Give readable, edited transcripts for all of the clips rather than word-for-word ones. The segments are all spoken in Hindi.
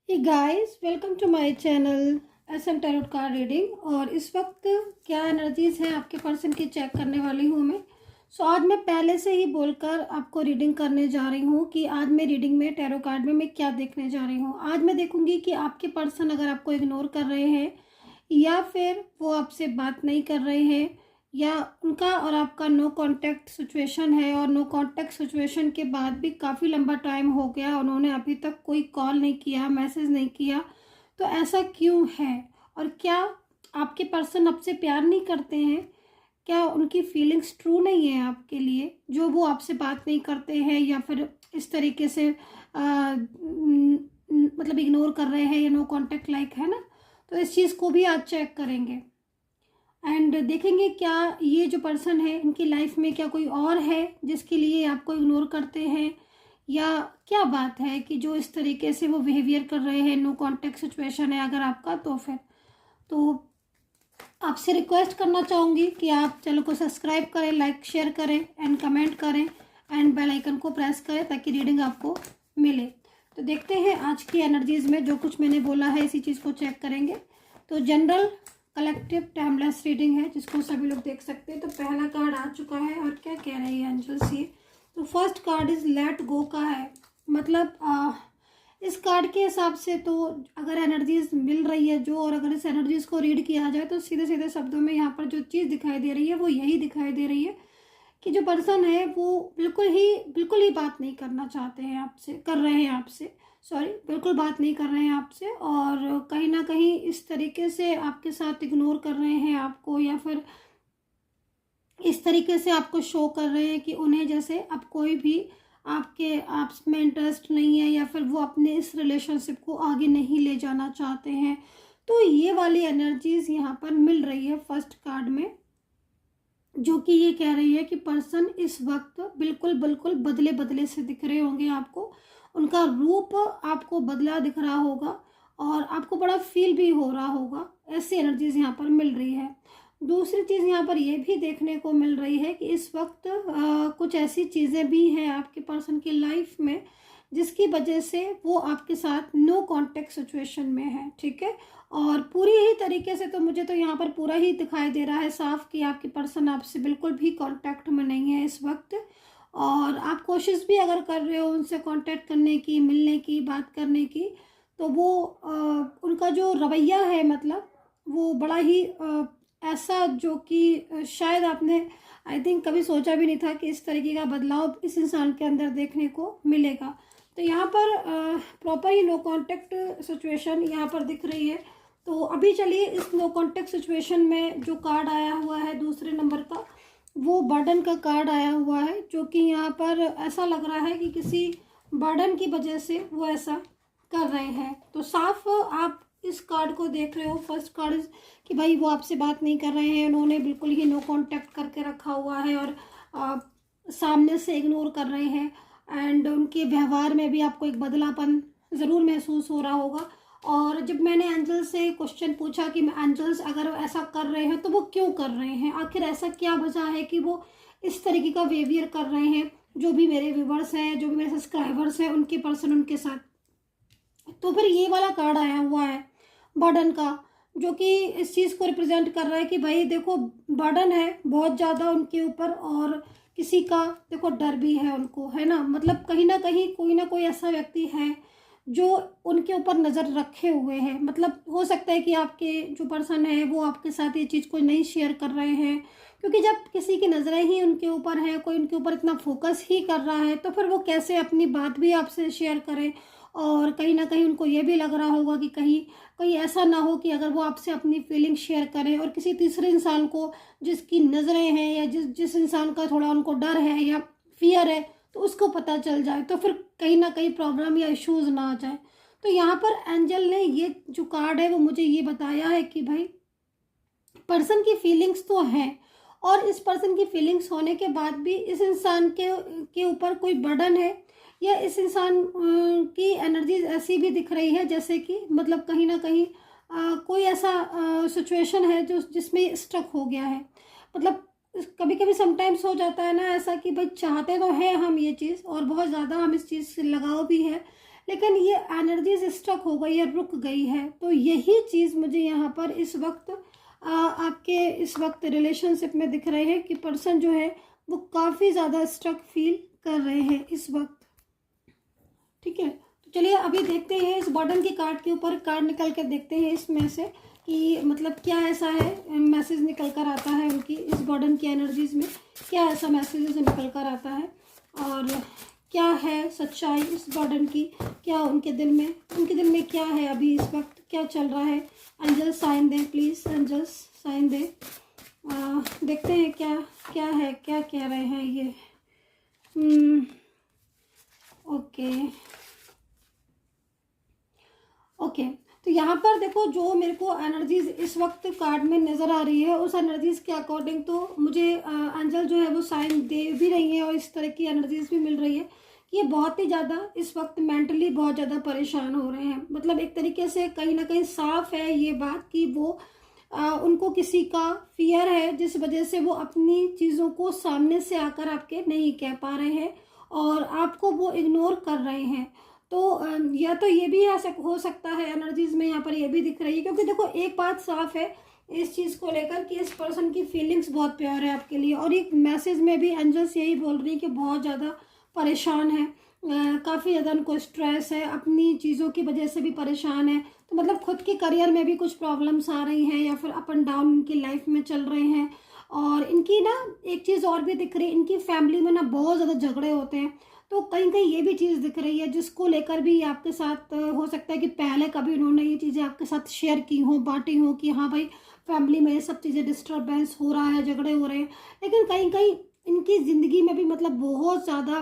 Hey guys, welcome to my channel SM tarot card reading. और इस वक्त क्या एनर्जीज हैं आपके पर्सन की चेक करने वाली हूँ मैं। आज मैं पहले से ही बोलकर आपको रीडिंग करने जा रही हूँ कि आज मैं रीडिंग में टैरो कार्ड में मैं क्या देखने जा रही हूँ। आज मैं देखूंगी कि आपके पर्सन अगर आपको इग्नोर कर रहे हैं या फिर वो आपसे बात नहीं कर रहे हैं या उनका और आपका नो कांटेक्ट सिचुएशन है और नो कांटेक्ट सिचुएशन के बाद भी काफ़ी लंबा टाइम हो गया, उन्होंने अभी तक कोई कॉल नहीं किया, मैसेज नहीं किया। तो ऐसा क्यों है? और क्या आपके पर्सन आपसे प्यार नहीं करते हैं? क्या उनकी फीलिंग्स ट्रू नहीं है आपके लिए, जो वो आपसे बात नहीं करते हैं या फिर इस तरीके से मतलब इग्नोर कर रहे हैं या नो कांटेक्ट लाइक है ना। तो इस चीज़ को भी आज चेक करेंगे एंड देखेंगे क्या ये जो पर्सन है इनकी लाइफ में क्या कोई और है जिसके लिए आपको इग्नोर करते हैं, या क्या बात है कि जो इस तरीके से वो बिहेवियर कर रहे हैं। नो कांटेक्ट सिचुएशन है अगर आपका, तो फिर तो आपसे रिक्वेस्ट करना चाहूँगी कि आप चैनल को सब्सक्राइब करें, लाइक शेयर करें एंड कमेंट करें एंड बेल आइकन को प्रेस करें ताकि रीडिंग आपको मिले। तो देखते हैं आज की एनर्जीज में जो कुछ मैंने बोला है इसी चीज़ को चेक करेंगे। तो जनरल कलेक्टिव टाइमलेस रीडिंग है जिसको सभी लोग देख सकते हैं। तो पहला कार्ड आ चुका है और क्या कह रहे हैं एंजल्स ये। तो first card is let go का है। मतलब इस कार्ड के हिसाब से तो अगर एनर्जीज मिल रही है जो, और अगर इस एनर्जीज को रीड किया जाए तो सीधे सीधे शब्दों में यहाँ पर जो चीज़ दिखाई दे रही है वो यही दिखाई दे रही है कि जो पर्सन है वो बिल्कुल ही बात नहीं करना चाहते हैं आपसे, कर रहे हैं आपसे, सॉरी बिल्कुल बात नहीं कर रहे हैं आपसे, और कहीं ना कहीं इस तरीके से आपके साथ इग्नोर कर रहे हैं आपको, या फिर इस तरीके से आपको शो कर रहे हैं कि उन्हें जैसे अब कोई भी आपके आपस में इंटरेस्ट नहीं है या फिर वो अपने इस रिलेशनशिप को आगे नहीं ले जाना चाहते हैं। तो ये वाली एनर्जीज यहाँ पर मिल रही है फर्स्ट कार्ड में, जो कि ये कह रही है कि पर्सन इस वक्त बिल्कुल बिल्कुल बदले बदले से दिख रहे होंगे आपको, उनका रूप आपको बदला दिख रहा होगा और आपको बड़ा फील भी हो रहा होगा। ऐसी एनर्जीज यहाँ पर मिल रही है। दूसरी चीज़ यहाँ पर यह भी देखने को मिल रही है कि इस वक्त कुछ ऐसी चीज़ें भी हैं आपके पर्सन की लाइफ में जिसकी वजह से वो आपके साथ नो कांटेक्ट सिचुएशन में है, ठीक है। और पूरी ही तरीके से तो मुझे तो यहाँ पर पूरा ही दिखाई दे रहा है साफ कि आपके पर्सन आपसे बिल्कुल भी कांटेक्ट में नहीं है इस वक्त। और आप कोशिश भी अगर कर रहे हो उनसे कांटेक्ट करने की, मिलने की, बात करने की, तो वो उनका जो रवैया है मतलब वो बड़ा ही ऐसा जो कि शायद आपने आई थिंक कभी सोचा भी नहीं था कि इस तरीके का बदलाव इस इंसान के अंदर देखने को मिलेगा। तो यहाँ पर प्रॉपर ही नो कांटेक्ट सिचुएशन यहाँ पर दिख रही है। तो अभी चलिए इस नो कांटेक्ट सिचुएशन में जो कार्ड आया हुआ है दूसरे नंबर का, वो बर्डन का कार्ड आया हुआ है, जो कि यहाँ पर ऐसा लग रहा है कि किसी बर्डन की वजह से वो ऐसा कर रहे हैं। तो साफ आप इस कार्ड को देख रहे हो, फर्स्ट कार्ड कि भाई वो आपसे बात नहीं कर रहे हैं, उन्होंने बिल्कुल ही नो कांटेक्ट करके रखा हुआ है और सामने से इग्नोर कर रहे हैं एंड उनके व्यवहार में भी आपको एक बदलापन ज़रूर महसूस हो रहा होगा। और जब मैंने एंजल से क्वेश्चन पूछा कि एंजल्स अगर ऐसा कर रहे हैं तो वो क्यों कर रहे हैं, आखिर ऐसा क्या वजह है कि वो इस तरीके का बिहेवियर कर रहे हैं, जो भी मेरे व्यूवर्स हैं, जो भी मेरे सब्सक्राइबर्स हैं, उनके पर्सन उनके साथ। तो फिर ये वाला कार्ड आया हुआ है बर्डन का, जो कि इस चीज़ को रिप्रेजेंट कर रहा है कि भाई देखो बर्डन है बहुत ज़्यादा उनके ऊपर, और किसी का देखो डर भी है उनको, है ना। मतलब कहीं ना कहीं कोई ना कोई ऐसा व्यक्ति है जो उनके ऊपर नज़र रखे हुए हैं। मतलब हो सकता है कि आपके जो पर्सन है वो आपके साथ ये चीज़ को नहीं शेयर कर रहे हैं, क्योंकि जब किसी की नज़रें ही उनके ऊपर है, कोई उनके ऊपर इतना फोकस ही कर रहा है, तो फिर वो कैसे अपनी बात भी आपसे शेयर करें। और कहीं ना कहीं उनको ये भी लग रहा होगा कि कहीं ऐसा ना हो कि अगर वो आपसे अपनी फीलिंग शेयर करें और किसी तीसरे इंसान को जिसकी नज़रें हैं या जिस इंसान का थोड़ा उनको डर है या फियर है तो उसको पता चल जाए, तो फिर कहीं ना कहीं प्रॉब्लम या इश्यूज ना आ जाए। तो यहाँ पर एंजल ने ये जो कार्ड है वो मुझे ये बताया है कि भाई पर्सन की फीलिंग्स तो हैं, और इस पर्सन की फीलिंग्स होने के बाद भी इस इंसान के ऊपर कोई बर्डन है, या इस इंसान की एनर्जीज ऐसी भी दिख रही है जैसे कि मतलब कहीं ना कहीं कोई ऐसा सिचुएशन है जो जिसमें स्ट्रक हो गया है। मतलब कभी कभी समटाइम्स हो जाता है ना ऐसा कि भाई चाहते तो हैं हम ये चीज़ और बहुत ज़्यादा हम इस चीज़ से लगाव भी है, लेकिन ये एनर्जीज स्टक हो गई है, रुक गई है। तो यही चीज़ मुझे यहाँ पर इस वक्त आपके इस वक्त रिलेशनशिप में दिख रहे हैं कि पर्सन जो है वो काफ़ी ज़्यादा स्टक फील कर रहे हैं इस वक्त। ठीक है, तो चलिए अभी देखते हैं इस बॉटम की कार्ड के ऊपर कार्ड निकल कर देखते हैं इसमें से कि मतलब क्या ऐसा है मैसेज निकल कर आता है उनकी इस बॉटम की एनर्जीज में, क्या ऐसा मैसेज निकल कर आता है और क्या है सच्चाई इस बॉटम की, क्या उनके दिल में क्या है अभी इस वक्त, क्या चल रहा है। एंजल्स साइन दें प्लीज़, एंजल्स साइन दें। देखते हैं क्या क्या है, क्या कह रहे हैं ये। ओके, तो यहाँ पर देखो जो मेरे को एनर्जीज इस वक्त कार्ड में नज़र आ रही है उस एनर्जीज के अकॉर्डिंग तो मुझे एंजल जो है वो साइन दे भी रही है और इस तरह की एनर्जीज भी मिल रही है कि ये बहुत ही ज़्यादा इस वक्त मेंटली बहुत ज़्यादा परेशान हो रहे हैं। मतलब एक तरीके से कहीं ना कहीं साफ है ये बात कि वो उनको किसी का फियर है जिस वजह से वो अपनी चीज़ों को सामने से आकर आपके नहीं कह पा रहे हैं और आपको वो इग्नोर कर रहे हैं। तो या तो ये भी हो सकता है एनर्जीज में यहाँ पर ये भी दिख रही है, क्योंकि देखो एक बात साफ है इस चीज़ को लेकर कि इस पर्सन की फीलिंग्स बहुत प्योर है आपके लिए और एक मैसेज में भी एंजल्स यही बोल रही है कि बहुत ज़्यादा परेशान है, काफ़ी ज़्यादा उनको स्ट्रेस है, अपनी चीज़ों की वजह से भी परेशान है। तो मतलब खुद के करियर में भी कुछ प्रॉब्लम्स आ रही हैं या फिर अप एंड डाउन इनकी लाइफ में चल रहे हैं। और इनकी ना एक चीज़ और भी दिख रही है, इनकी फैमिली में ना बहुत ज़्यादा झगड़े होते हैं। तो कहीं कहीं ये भी चीज़ दिख रही है जिसको लेकर भी आपके साथ हो सकता है कि पहले कभी उन्होंने ये चीज़ें आपके साथ शेयर की हो, बांटी हो कि हाँ भाई फैमिली में ये सब चीज़ें डिस्टर्बेंस हो रहा है, झगड़े हो रहे हैं। लेकिन कहीं कहीं इनकी ज़िंदगी में भी मतलब बहुत ज़्यादा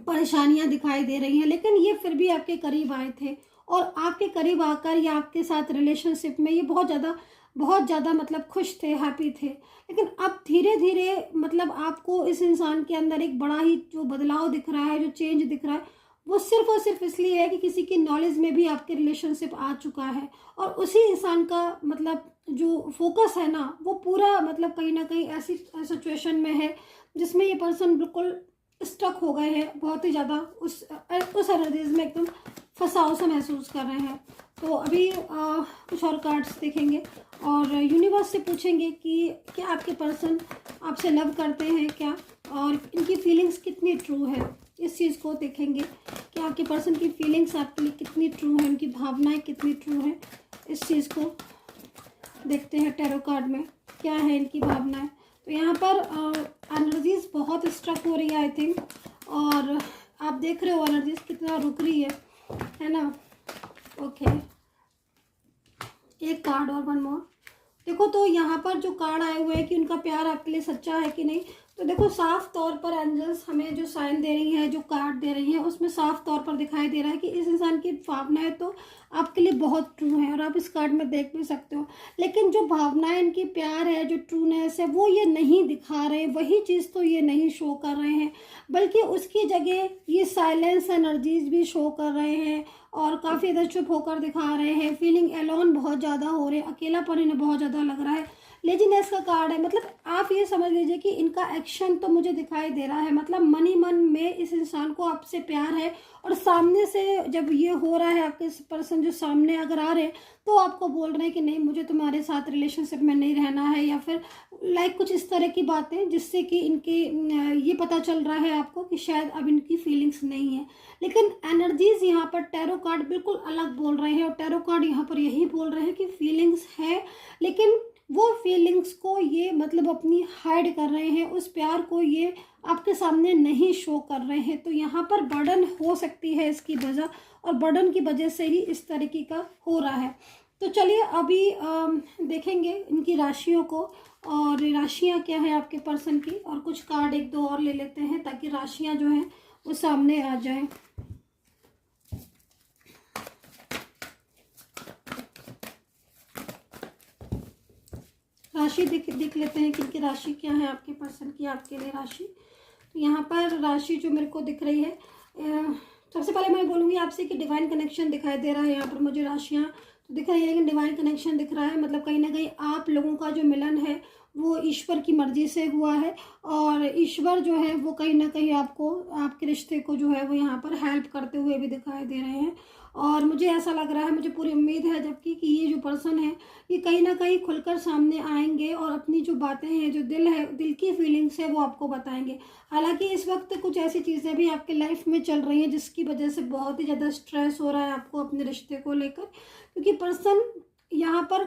परेशानियां दिखाई दे रही हैं, लेकिन ये फिर भी आपके करीब आए थे और आपके करीब आकर या आपके साथ रिलेशनशिप में ये बहुत ज़्यादा मतलब खुश थे, हैप्पी थे। लेकिन अब धीरे धीरे मतलब आपको इस इंसान के अंदर एक बड़ा ही जो बदलाव दिख रहा है, जो चेंज दिख रहा है, वो सिर्फ और सिर्फ इसलिए है कि किसी की नॉलेज में भी आपके रिलेशनशिप आ चुका है और उसी इंसान का मतलब जो फोकस है ना वो पूरा मतलब कहीं ना कहीं ऐसी सिचुएशन में है जिसमें ये पर्सन बिल्कुल स्टक हो गए हैं, बहुत ही ज़्यादा उस एनर्जीज में एकदम फंसाव सा महसूस कर रहे हैं। तो अभी कुछ और कार्ड्स देखेंगे और यूनिवर्स से पूछेंगे कि क्या आपके पर्सन आपसे लव करते हैं क्या और इनकी फीलिंग्स कितनी ट्रू है, इस चीज़ को देखेंगे कि आपके पर्सन की फीलिंग्स आपके लिए कितनी ट्रू है, उनकी भावनाएं कितनी ट्रू हैं, इस चीज़ को देखते हैं टैरो कार्ड में क्या है इनकी भावनाएं। तो यहाँ पर एनर्जीज बहुत स्ट्रक हो रही है आई थिंक, और आप देख रहे हो एनर्जीज कितना रुक रही है ना। ओके, एक कार्ड और वन मोर देखो। तो यहाँ पर जो कार्ड आए हुए हैं कि उनका प्यार आपके लिए सच्चा है कि नहीं, तो देखो साफ तौर पर एंजल्स हमें जो साइन दे रही है, जो कार्ड दे रही है, उसमें साफ तौर पर दिखाई दे रहा है कि इस इंसान की भावनाएं तो आपके लिए बहुत ट्रू है और आप इस कार्ड में देख भी सकते हो। लेकिन जो भावनाएं इनकी प्यार है, जो ट्रूनेस है, वो ये नहीं दिखा रहे, वही चीज़ तो ये नहीं शो कर रहे हैं, बल्कि उसकी जगह ये साइलेंस एनर्जीज भी शो कर रहे हैं और काफ़ी ज़्यादा चुप होकर दिखा रहे हैं। फीलिंग एलोन बहुत ज़्यादा हो रहे हैं, अकेलापन इन्हें बहुत ज़्यादा लग रहा है। लेजीनेस का कार्ड है, मतलब आप ये समझ लीजिए कि इनका एक्शन तो मुझे दिखाई दे रहा है, मतलब मन ही मन में इस इंसान को आपसे प्यार है और सामने से जब ये हो रहा है, आपके पर्सन जो सामने अगर आ रहे हैं तो आपको बोल रहे हैं कि नहीं मुझे तुम्हारे साथ रिलेशनशिप में नहीं रहना है, या फिर लाइक कुछ इस तरह की बातें जिससे कि इनके ये पता चल रहा है आपको कि शायद अब इनकी फीलिंग्स नहीं है। लेकिन एनर्जीज यहाँ पर टैरो कार्ड बिल्कुल अलग बोल रहे हैं और टैरो कार्ड यहाँ पर यही बोल रहे हैं कि फीलिंग्स है, लेकिन वो फीलिंग्स को ये मतलब अपनी हाइड कर रहे हैं, उस प्यार को ये आपके सामने नहीं शो कर रहे हैं। तो यहाँ पर बर्डन हो सकती है इसकी वजह, और बर्डन की वजह से ही इस तरीके का हो रहा है। तो चलिए अभी देखेंगे इनकी राशियों को, और राशियाँ क्या है आपके पर्सन की, और कुछ कार्ड एक दो और ले लेते हैं ताकि राशियाँ जो हैं वो सामने आ जाएं। राशि देख लेते हैं कि इनकी राशि क्या है आपके पर्सन की, आपके लिए राशि। तो यहाँ पर राशि जो मेरे को दिख रही है, सबसे पहले मैं बोलूँगी आपसे कि डिवाइन कनेक्शन दिखाई दे रहा है यहाँ पर मुझे। राशियाँ तो दिख रही है लेकिन डिवाइन कनेक्शन दिख रहा है, मतलब कहीं ना कहीं आप लोगों का जो मिलन है वो ईश्वर की मर्ज़ी से हुआ है, और ईश्वर जो है वो कहीं ना कहीं आपको, आपके रिश्ते को जो है वो यहाँ पर हेल्प करते हुए भी दिखाई दे रहे हैं। और मुझे ऐसा लग रहा है, मुझे पूरी उम्मीद है जबकि कि ये जो पर्सन है ये कहीं ना कहीं खुलकर सामने आएंगे और अपनी जो बातें हैं, जो दिल है, दिल की फीलिंग्स है, वो आपको बताएंगे। हालांकि इस वक्त कुछ ऐसी चीज़ें भी आपके लाइफ में चल रही हैं जिसकी वजह से बहुत ही ज़्यादा स्ट्रेस हो रहा है आपको अपने रिश्ते को लेकर, क्योंकि पर्सन यहाँ पर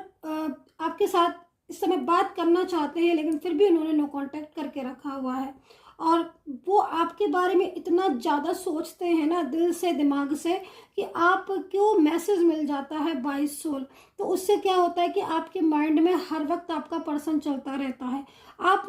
आपके साथ इस समय बात करना चाहते हैं, लेकिन फिर भी उन्होंने नो कांटेक्ट करके रखा हुआ है। और वो आपके बारे में इतना ज़्यादा सोचते हैं ना, दिल से, दिमाग से, कि आपको मैसेज मिल जाता है बाय सोल। तो उससे क्या होता है कि आपके माइंड में हर वक्त आपका पर्सन चलता रहता है।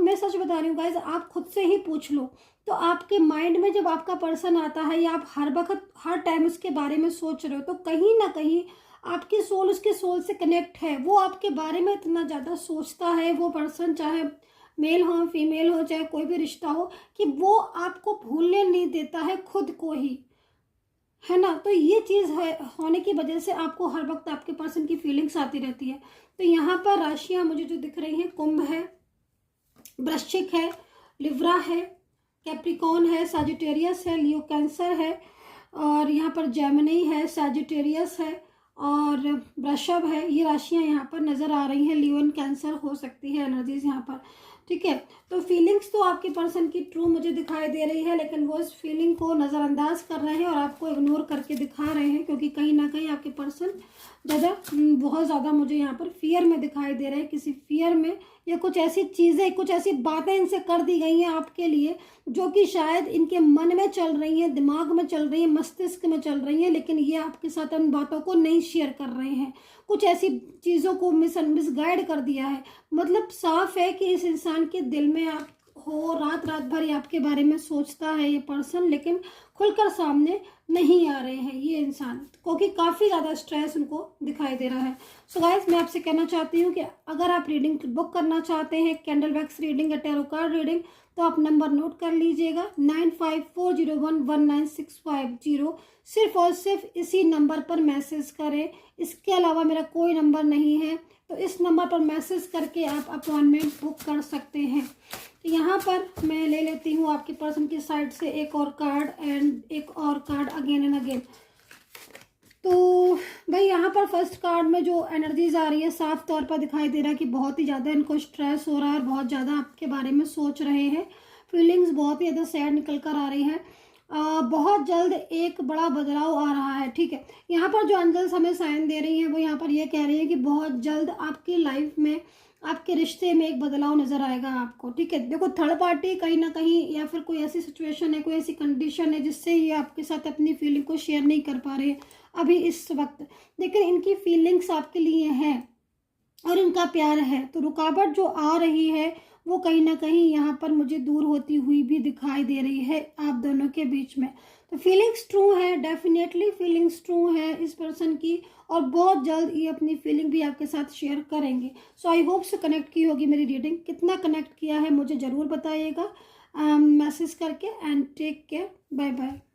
मैं सच बता रही हूँ गाइज, आप खुद से ही पूछ लो, तो आपके माइंड में जब आपका पर्सन आता है या आप हर वक्त हर टाइम उसके बारे में सोच रहे हो, तो कहीं ना कहीं आपकी सोल उसके सोल से कनेक्ट है। वो आपके बारे में इतना ज़्यादा सोचता है वो पर्सन, चाहे मेल हो फीमेल हो, चाहे कोई भी रिश्ता हो, कि वो आपको भूलने नहीं देता है खुद को ही, है ना। तो ये चीज़ है, होने की वजह से आपको हर वक्त आपके पर्सन की फीलिंग्स आती रहती है। तो यहाँ पर राशियाँ मुझे जो दिख रही हैं, कुंभ है, वृश्चिक है, लिब्रा है, कैप्रिकॉन है, सजिटेरियस है, लियो कैंसर है, और यहाँ पर जेमिनी है, सजिटेरियस है, और वृषभ है। ये राशियाँ यहाँ पर नज़र आ रही हैं। लियो एंड कैंसर हो सकती है एनर्जीज यहाँ पर, ठीक है। तो फीलिंग्स तो आपके पर्सन की ट्रू मुझे दिखाई दे रही है, लेकिन वो इस फीलिंग को नज़रअंदाज कर रहे हैं और आपको इग्नोर करके दिखा रहे हैं, क्योंकि कहीं ना कहीं आपके पर्सन बहुत ज़्यादा मुझे यहाँ पर फियर में दिखाई दे रहे हैं, किसी फियर में, या कुछ ऐसी चीज़ें, कुछ ऐसी बातें इनसे कर दी गई हैं आपके लिए जो कि शायद इनके मन में चल रही हैं, दिमाग में चल रही हैं, मस्तिष्क में चल रही हैं, लेकिन ये आपके साथ उन बातों को नहीं शेयर कर रहे हैं। कुछ ऐसी चीज़ों को मिसगाइड कर दिया है। मतलब साफ है कि इस इंसान के दिल में आप हो, रात रात भर ये आपके बारे में सोचता है ये पर्सन, लेकिन खुलकर सामने नहीं आ रहे हैं ये इंसान, क्योंकि काफ़ी ज़्यादा स्ट्रेस उनको दिखाई दे रहा है। सो गाइस, मैं आपसे कहना चाहती हूँ कि अगर आप रीडिंग बुक करना चाहते हैं, कैंडल वैक्स रीडिंग या टैरो कार्ड रीडिंग, तो आप नंबर नोट कर लीजिएगा, 9540119650। सिर्फ और सिर्फ इसी नंबर पर मैसेज करें, इसके अलावा मेरा कोई नंबर नहीं है। तो इस नंबर पर मैसेज करके आप अपॉइंटमेंट बुक कर सकते हैं। तो यहाँ पर मैं ले लेती हूँ आपके पर्सन की साइड से एक और कार्ड एंड एक और कार्ड अगेन एंड अगेन। तो भाई यहाँ पर फर्स्ट कार्ड में जो एनर्जीज आ रही है, साफ तौर पर दिखाई दे रहा है कि बहुत ही ज़्यादा इनको स्ट्रेस हो रहा है और बहुत ज़्यादा आपके बारे में सोच रहे हैं। फीलिंग्स बहुत ही ज़्यादा सैड निकल कर आ रही हैं। बहुत जल्द एक बड़ा बदलाव आ रहा है, ठीक है। यहाँ पर जो एंजल्स हमें साइन दे रही हैं वो यहाँ पर ये कह रही है कि बहुत जल्द आपकी लाइफ में, आपके रिश्ते में एक बदलाव नजर आएगा आपको, ठीक है। देखो, थर्ड पार्टी कहीं ना कहीं, या फिर कोई ऐसी सिचुएशन है, कोई ऐसी कंडीशन है जिससे ये आपके साथ अपनी फीलिंग को शेयर नहीं कर पा रहे अभी इस वक्त, लेकिन इनकी फीलिंग्स आपके लिए हैं और इनका प्यार है। तो रुकावट जो आ रही है वो कहीं ना कहीं यहाँ पर मुझे दूर होती हुई भी दिखाई दे रही है आप दोनों के बीच में। तो फीलिंग्स ट्रू है, डेफिनेटली फीलिंग्स ट्रू है इस पर्सन की, और बहुत जल्द ये अपनी फीलिंग भी आपके साथ शेयर करेंगे। सो आई होप से कनेक्ट की होगी मेरी रीडिंग। कितना कनेक्ट किया है मुझे ज़रूर बताइएगा मैसेज करके। And take care, bye bye.